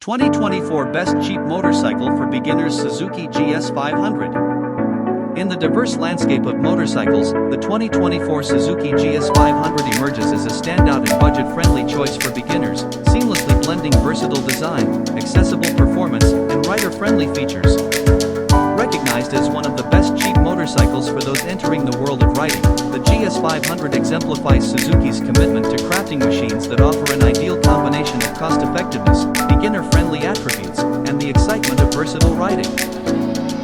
2024 Best Cheap Motorcycle for Beginners Suzuki GS500. In the diverse landscape of motorcycles, the 2024 Suzuki GS500 emerges as a standout and budget-friendly choice for beginners, seamlessly blending versatile design, accessible performance, and rider-friendly features. Recognized as one of the best cheap motorcycles for those entering the world of riding, the GS500 exemplifies Suzuki's commitment to crafting machines that offer an ideal combination of cost-effectiveness, beginner-friendly attributes, and the excitement of versatile riding.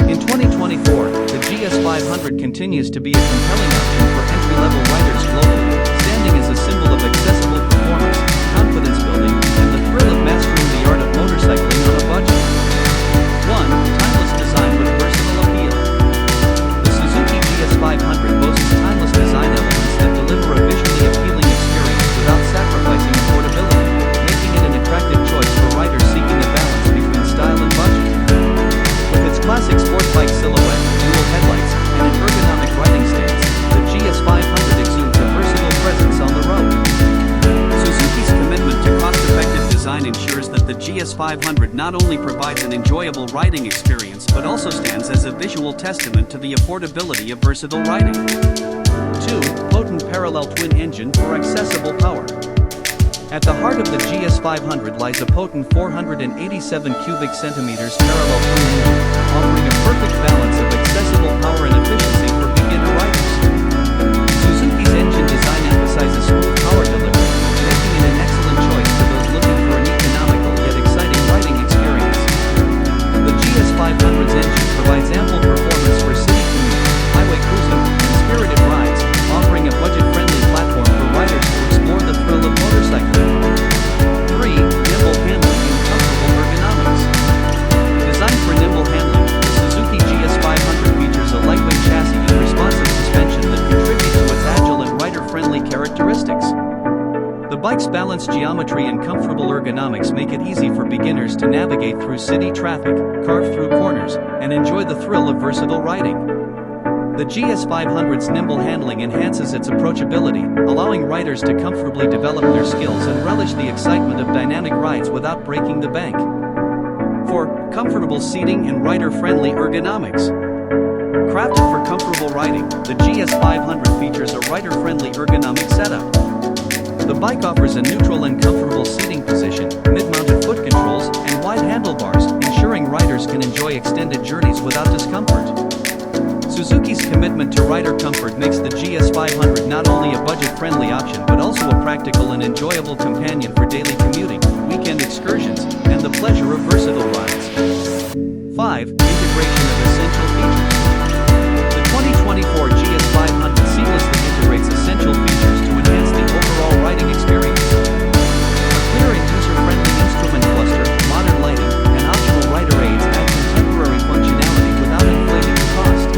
In 2024, the GS500 continues to be a compelling option for entry-level riders globally, standing as a symbol of accessible performance, confidence building, and the thrill of mastering the art of motorcycling on a budget. 1. Timeless design with versatile appeal. The Suzuki GS500 boasts timeless design elements that deliver a visually appealing experience without sacrificing affordability, making it an attractive choice for riders seeking a balance between style and budget. With its classic sport bike silhouette, dual headlights, and an ergonomic riding stance, the GS500 exudes a versatile presence on the road. Suzuki's commitment to cost-effective design ensures that the GS500 not only provides an enjoyable riding experience but also stands as a visual testament to the affordability of versatile riding. 2. Potent parallel twin engine for accessible power. At the heart of the GS500 lies a potent 487 cubic centimeters parallel twin engine, offering a perfect balance of accessible power and efficiency for beginner riders. Suzuki's engine design emphasizes smooth power delivery, making it an excellent choice for those looking for an economical yet exciting riding experience. The GS500's engine provides ample performance for city commute, highway cruising, and spirited rides, offering a budget-friendly platform for riders to explore the thrill of motorcycling. 3. Nimble handling and comfortable ergonomics. Designed for nimble handling, the Suzuki GS500 features a lightweight chassis and responsive suspension that contribute to its agile and rider-friendly characteristics. The bike's balanced geometry and comfortable ergonomics make it easy for beginners to navigate through city traffic, carve through corners, and enjoy the thrill of versatile riding. The GS500's nimble handling enhances its approachability, allowing riders to comfortably develop their skills and relish the excitement of dynamic rides without breaking the bank. 4. Comfortable seating and rider-friendly ergonomics. Crafted for comfortable riding, the GS500 features a rider-friendly ergonomic setup. The bike offers a neutral and comfortable seating position, mid-mounted foot controls, and wide handlebars, ensuring riders can enjoy extended journeys without discomfort. Suzuki's commitment to rider comfort makes the GS500 not only a budget-friendly option but also a practical and enjoyable companion for daily commuting, weekend excursions, and the pleasure of versatile rides. 5. Integration of essential features. The 2024 GS500 seamlessly integrates essential features to enhance the overall riding experience. A clear and user-friendly instrument cluster, modern lighting, and optional rider aids add contemporary functionality without inflating the cost.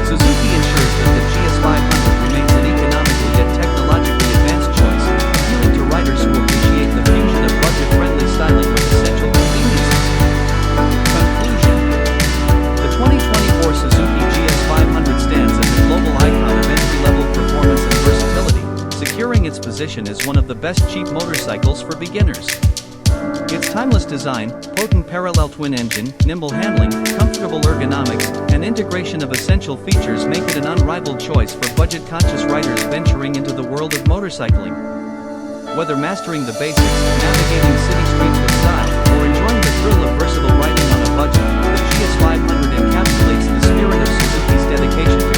Suzuki ensures that the GS500 remains an economical yet technologically advanced choice, appealing to riders who appreciate the fusion of budget-friendly styling with essential conveniences. Conclusion. The 2024 Suzuki GS500 stands as a global icon of entry-level performance and versatility, securing its position as one of the best cheap motorcycles for beginners. Its timeless design, potent parallel twin engine, nimble handling, comfortable ergonomics, and integration of essential features make it an unrivaled choice for budget-conscious riders venturing into the world of motorcycling. Whether mastering the basics, navigating city streets with style, or enjoying the thrill of versatile riding on a budget, the GS500 encapsulates the spirit of Suzuki's dedication to